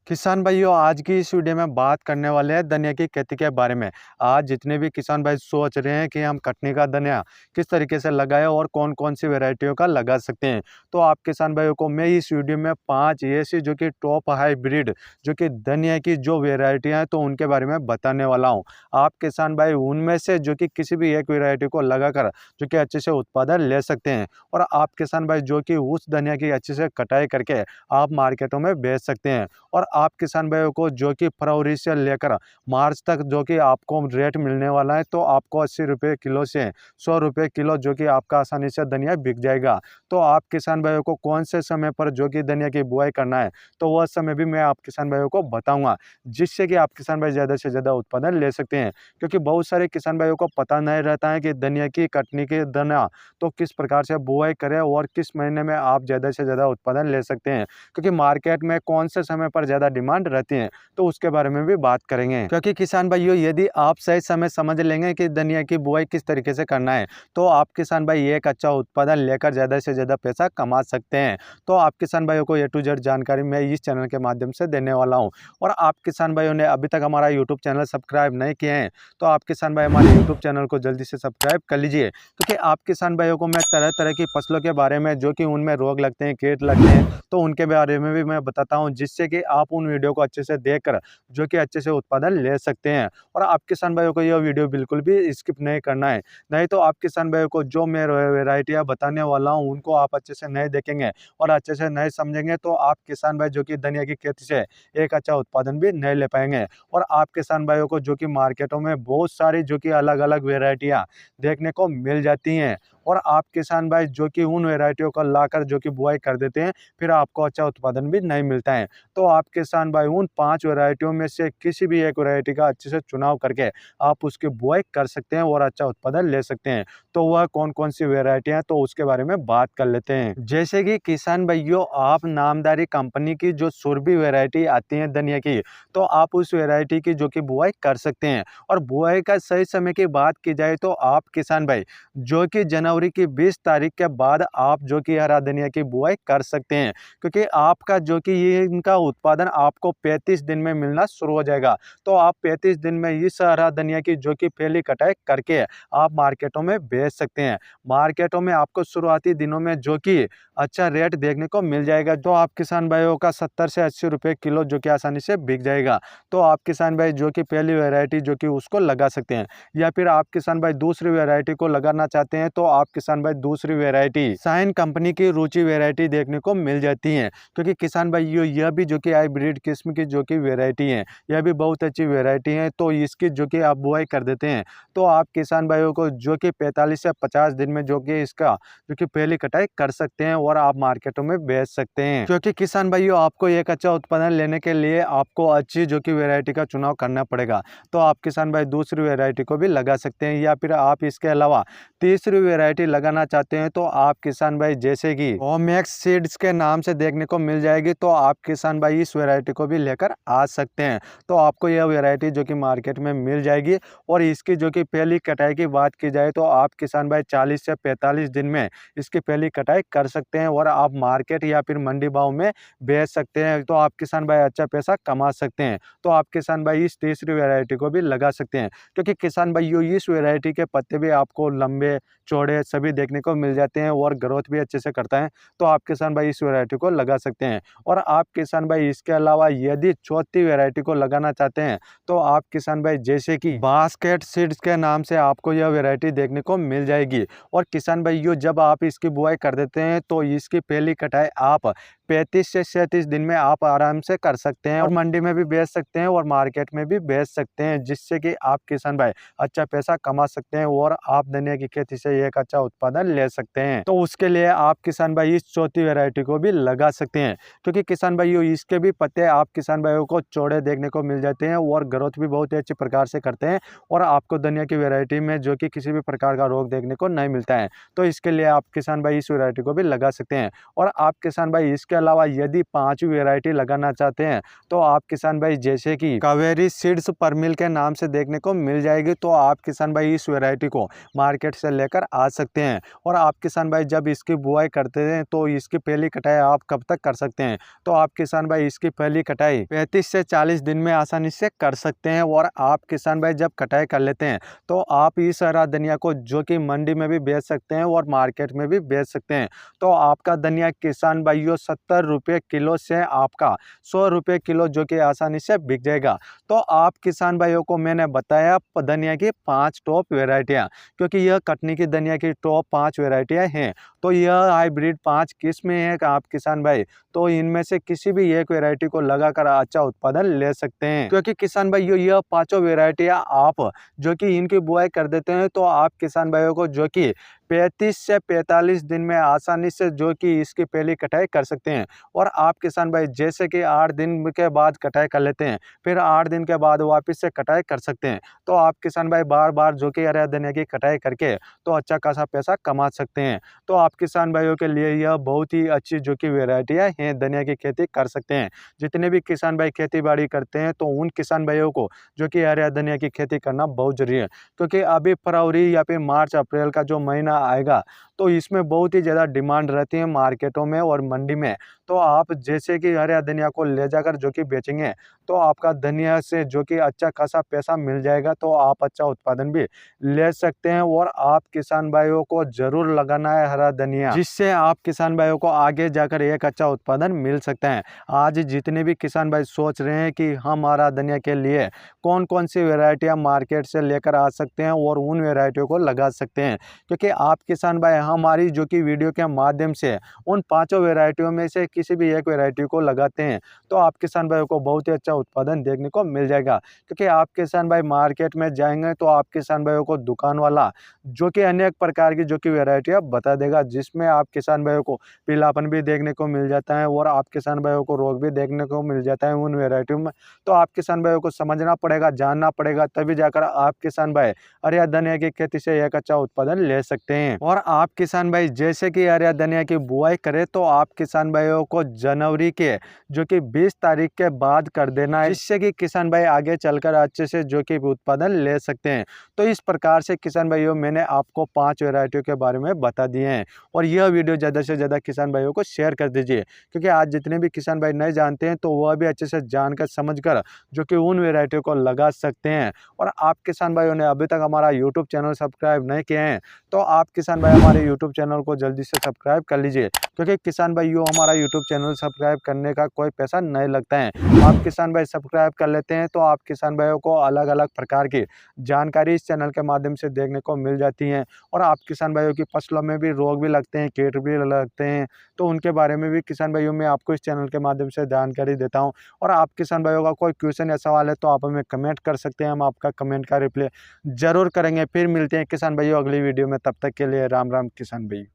किसान भाइयों, आज की इस वीडियो में बात करने वाले हैं धनिया की खेती के बारे में। आज जितने भी किसान भाई सोच रहे हैं कि हम कटनी का धनिया किस तरीके से लगाएं और कौन-कौन सी वैरायटियों का लगा सकते हैं, तो आप किसान भाइयों को मैं इस वीडियो में 5 ऐसी जो कि टॉप हाइब्रिड जो कि धनिया की जो वैरायटियां हैं तो उनके बारे में बताने वाला हूं। आप किसान भाई उनमें से जो कि किसी भी एक वैरायटी को लगाकर जो कि अच्छे से उत्पादन ले सकते हैं और आप किसान भाई जो कि उस धनिया की अच्छे से कटाई करके आप मार्केटों में बेच सकते हैं। और आप किसान भाइयों को जो कि फरवरी से लेकर मार्च तक जो कि आपको रेट मिलने वाला है, तो आपको 80 रुपये किलो से 100 रुपये किलो जो कि आपका आसानी से धनिया बिक जाएगा। तो आप किसान भाइयों को कौन से समय पर जो कि धनिया की बुआई करना है, तो वह समय भी मैं आप किसान भाइयों को बताऊंगा, जिससे कि आप किसान भाई ज़्यादा से ज़्यादा उत्पादन ले सकते हैं। क्योंकि बहुत सारे किसान भाइयों को पता नहीं रहता है कि धनिया की कटनी के धनिया तो किस प्रकार से बुआई करें और किस महीने में आप ज़्यादा से ज़्यादा उत्पादन ले सकते हैं, क्योंकि मार्केट में कौन से समय पर ज़्यादा डिमांड रहती है, तो उसके बारे में भी बात करेंगे। क्योंकि किसान भाइयों, यदि आप सही समय समझ लेंगे कि धनिया की बुआई किस तरीके से करना है, तो आप किसान भाई एक अच्छा उत्पादन लेकर ज़्यादा से ज़्यादा पैसा कमा सकते हैं। तो आप किसान भाइयों को ए टू जेड जानकारी मैं इस चैनल के माध्यम से देने वाला हूँ। और आप किसान भाइयों ने अभी तक हमारा यूट्यूब चैनल सब्सक्राइब नहीं किए हैं, तो आप किसान भाई हमारे यूट्यूब चैनल को जल्दी से सब्सक्राइब कर लीजिए। क्योंकि आप किसान भाइयों को मैं तरह तरह की फसलों के बारे में, जो कि उनमें रोग लगते हैं, कीट लगते हैं, तो उनके बारे में भी मैं बताता हूं, जिससे कि आप उन वीडियो को अच्छे से देखकर जो कि अच्छे से उत्पादन ले सकते हैं। और आप किसान भाइयों को यह वीडियो बिल्कुल भी स्किप नहीं करना है, नहीं तो आप किसान भाइयों को जो मैं वेराइटियां बताने वाला हूं उनको आप अच्छे से नहीं देखेंगे और अच्छे से नहीं समझेंगे, तो आप किसान भाई जो कि धनिया की खेती से एक अच्छा उत्पादन भी नहीं ले पाएंगे। और आप किसान भाइयों को जो कि मार्केटों में बहुत सारी जो कि अलग अलग वेराइटियां देखने को मिल जाती हैं, और आप किसान भाई जो कि उन वेराइटियों को लाकर जो कि बुआई कर देते हैं, फिर आपको अच्छा उत्पादन भी नहीं मिलता है। तो आप किसान भाई उन 5 वैरायटियों में से किसी भी एक वैरायटी का अच्छे से चुनाव करके आप उसकी बुआई कर सकते हैं और अच्छा उत्पादन ले सकते हैं। तो वह कौन-कौन सी वैरायटियाँ हैं, तो उसके बारे में बात कर लेते हैं। जैसे कि किसान भाइयों, आप नामदारी कंपनी की जो सुरभि वैरायटी आती है धनिया की, तो आप उस वैरायटी की जो कि बुआई कर सकते हैं। और बुआई का सही समय की बात की जाए, तो आप किसान भाई जो कि जनवरी की 20 तारीख के बाद आप जो कि हरा धनिया की बुआई कर सकते हैं, क्योंकि आपका जो कि ये इनका उत्पादन आपको 35 दिन में मिलना शुरू हो जाएगा। तो आप 35 दिन में इस हरा धनिया की जो कि पहली कटाई करके आप मार्केटों में बेच सकते हैं। मार्केटों में आपको शुरुआती दिनों में जो कि अच्छा रेट देखने को मिल जाएगा, जो आप किसान भाइयों का 70 से 80 रुपये किलो जो कि आसानी से बिक जाएगा। तो आप किसान भाई जो कि पहली वैरायटी जो कि उसको लगा सकते हैं, या फिर आप किसान भाई दूसरी वैरायटी को लगाना चाहते हैं, तो आप किसान भाई दूसरी वैरायटी साइन कंपनी की रुचि वैरायटी देखने को मिल जाती है। क्योंकि किसान भाइयों, यह भी जो कि हाइब्रिड किस्म की जो कि वैरायटी है, यह भी बहुत अच्छी वैरायटी है। तो इसकी जो कि आप बुआई कर देते हैं, तो आप किसान भाइयों को जो कि 45 से 50 दिन में जो कि इसका जो कि पहली कटाई कर सकते हैं और आप मार्केटों में बेच सकते हैं। क्योंकि किसान भाइयों, आपको एक अच्छा उत्पादन लेने के लिए आपको अच्छी जो कि वैरायटी का चुनाव करना पड़ेगा। तो आप किसान भाई दूसरी वैरायटी को भी लगा सकते हैं, या फिर आप इसके अलावा तीसरी वैरायटी लगाना चाहते हैं, तो आप किसान भाई जैसे कि ओमेक्स सीड्स के नाम से देखने को मिल जाएगी, तो आप किसान भाई इस वैरायटी को भी लेकर आ सकते हैं। तो आपको यह वैरायटी जो कि मार्केट में मिल जाएगी। और इसकी जो कि पहली कटाई की बात की जाए, तो आप किसान भाई 40 से 45 दिन में इसकी पहली कटाई कर सकते हैं और आप मार्केट या फिर मंडी भाव में बेच सकते हैं। तो आप किसान भाई अच्छा पैसा कमा सकते हैं। तो आप किसान भाई इस तीसरी वैरायटी को भी लगा सकते हैं, क्योंकि किसान भाइयों इस वैरायटी के पत्ते भी आपको लंबे चौड़े सभी देखने को मिल जाते हैं और ग्रोथ भी अच्छे से करता है। तो आप किसान भाई इस वैरायटी को लगा सकते हैं। और आप किसान भाई इसके अलावा यदि चौथी वैरायटी को लगाना चाहते हैं, तो आप किसान भाई जैसे कि बास्केट सीड्स के नाम से आपको यह वैरायटी देखने को मिल जाएगी। और किसान भाइयों, जब आप इसकी बुआई कर देते हैं, तो इसकी पहली कटाई आप 35 से 37 दिन में आप आराम से कर सकते हैं और मंडी में भी बेच सकते हैं और मार्केट में भी बेच सकते हैं, जिससे कि आप किसान भाई अच्छा पैसा कमा सकते हैं और आप धनिया की खेती से एक अच्छा उत्पादन ले सकते हैं। तो उसके लिए आप किसान भाई इस चौथी वैरायटी को भी लगा सकते हैं, क्योंकि किसान भाइयों इसके भी पत्ते आप किसान भाइयों को चौड़े देखने को मिल जाते हैं और ग्रोथ भी बहुत ही अच्छी प्रकार से करते हैं और आपको धनिया की वैरायटी में जो कि किसी भी प्रकार का रोग देखने को नहीं मिलता है। तो इसके लिए आप किसान भाई इस वैरायटी को भी लगा सकते हैं। और आप किसान भाई इसके अलावा यदि 5वीं वैरायटी लगाना चाहते हैं, तो आप किसान भाई जैसे कि कावेरी सीड्स परमिल के नाम से देखने को मिल जाएगी, तो आप किसान भाई इस वैरायटी को मार्केट से लेकर आ सकते हैं। और आप किसान भाई जब इसकी बुआई करते हैं तो इसकी पहली कटाई आप कब तक कर सकते हैं? तो आप किसान भाई इसकी पहली कटाई 35 से 40 दिन में आसानी से कर सकते हैं। और आप किसान भाई जब कटाई कर लेते हैं तो आप इस हरा धनिया को जो कि मंडी में भी बेच सकते हैं और मार्केट में भी बेच सकते हैं। तो आपका धनिया किसान भाइयों 70 रुपये किलो से आपका 100 रुपये किलो जो कि आसानी से बिक जाएगा। तो आप किसान भाइयों को मैंने बताया धनिया की 5 टॉप वेराइटियाँ, क्योंकि यह कटनी की धनिया की टॉप 5 वेराइटियाँ हैं। तो यह हाइब्रिड 5 किस्में हैं आप किसान भाई, तो इनमें से किसी भी एक वेराइटी को लगाकर अच्छा उत्पादन ले सकते हैं। क्योंकि किसान भाइयों यह पांचों वेराइटियां आप जो कि इनकी बुआई कर देते हैं तो आप किसान भाइयों को जो कि 35 से 45 दिन में आसानी से जो कि इसकी पहली कटाई कर सकते हैं। और आप किसान भाई जैसे कि 8 दिन के बाद कटाई कर लेते हैं, फिर 8 दिन के बाद वापस से कटाई कर सकते हैं। तो आप किसान भाई बार बार जो कि हरा धनिया की कटाई करके तो अच्छा खासा पैसा कमा सकते हैं। तो आप किसान भाइयों के लिए यह बहुत ही अच्छी जो कि वेराइटियाँ हैं धनिया की खेती कर सकते हैं। जितने भी किसान भाई खेती बाड़ी करते हैं तो उन किसान भाइयों को जो कि हरा धनिया की खेती करना बहुत जरूरी है। क्योंकि अभी फरवरी या फिर मार्च अप्रैल का जो महीना आएगा तो इसमें बहुत ही ज़्यादा डिमांड रहती है मार्केटों में और मंडी में। तो आप जैसे कि हरा धनिया को ले जाकर जो कि बेचेंगे तो आपका धनिया से जो कि अच्छा खासा पैसा मिल जाएगा, तो आप अच्छा उत्पादन भी ले सकते हैं। और आप किसान भाइयों को जरूर लगाना है हरा धनिया, जिससे आप किसान भाइयों को आगे जाकर एक अच्छा उत्पादन मिल सकता है। आज जितने भी किसान भाई सोच रहे हैं कि हम हरा धनिया के लिए कौन कौन सी वेराइटियां मार्केट से लेकर आ सकते हैं और उन वेराइटियों को लगा सकते हैं, क्योंकि आप किसान भाई हमारी जो कि वीडियो के माध्यम से उन पांचों वेराइटियों में से किसी भी एक वेराइटी को लगाते हैं तो आप किसान भाइयों को बहुत ही अच्छा उत्पादन देखने को मिल जाएगा। क्योंकि आप किसान भाई मार्केट में जाएंगे तो आप किसान भाइयों को दुकान वाला जो कि अनेक प्रकार की जो कि वेराइटियां बता देगा, जिसमें आप किसान भाइयों को पीलापन भी देखने को मिल जाता है और आप किसान भाइयों को रोग भी देखने को मिल जाता है उन वेराइटियों में। तो आप किसान भाइयों को समझना पड़ेगा, जानना पड़ेगा, तभी जाकर आप किसान भाई हरा धनिया की खेती से एक अच्छा उत्पादन ले सकते हैं। और आप किसान भाई जैसे कि हरा धनिया की बुआई करें तो आप किसान भाइयों को जनवरी के जो कि 20 तारीख के बाद कर देना है, जिससे कि किसान भाई आगे चलकर अच्छे से जो कि उत्पादन ले सकते हैं। तो इस प्रकार से किसान भाइयों मैंने आपको 5 वेराइटियों के बारे में बता दिए हैं। और यह वीडियो ज़्यादा से ज़्यादा किसान भाइयों को शेयर कर दीजिए, क्योंकि आज जितने भी किसान भाई नहीं जानते हैं तो वह भी अच्छे से जानकर समझकर जो कि उन वेराइटियों को लगा सकते हैं। और आप किसान भाइयों ने अभी तक हमारा यूट्यूब चैनल सब्सक्राइब नहीं किए हैं तो आप किसान भाई हमारे यूट्यूब चैनल को जल्दी से सब्सक्राइब कर लीजिए, क्योंकि किसान भाइयों हमारा यूट्यूब चैनल सब्सक्राइब करने का कोई पैसा नहीं लगता है। आप किसान भाई सब्सक्राइब कर लेते हैं तो आप किसान भाइयों को अलग अलग प्रकार की जानकारी इस चैनल के माध्यम से देखने को मिल जाती हैं। और आप किसान भाइयों की फसलों में भी रोग भी लगते हैं, कीट भी लगते हैं, तो उनके बारे में भी किसान भाइयों में आपको इस चैनल के माध्यम से जानकारी देता हूँ। और आप किसान भाइयों का कोई क्वेश्चन या सवाल है तो आप हमें कमेंट कर सकते हैं, हम आपका कमेंट का रिप्लाई जरूर करेंगे। फिर मिलते हैं किसान भाइयों अगली वीडियो में, तब तक के लिए राम राम किसान भाई।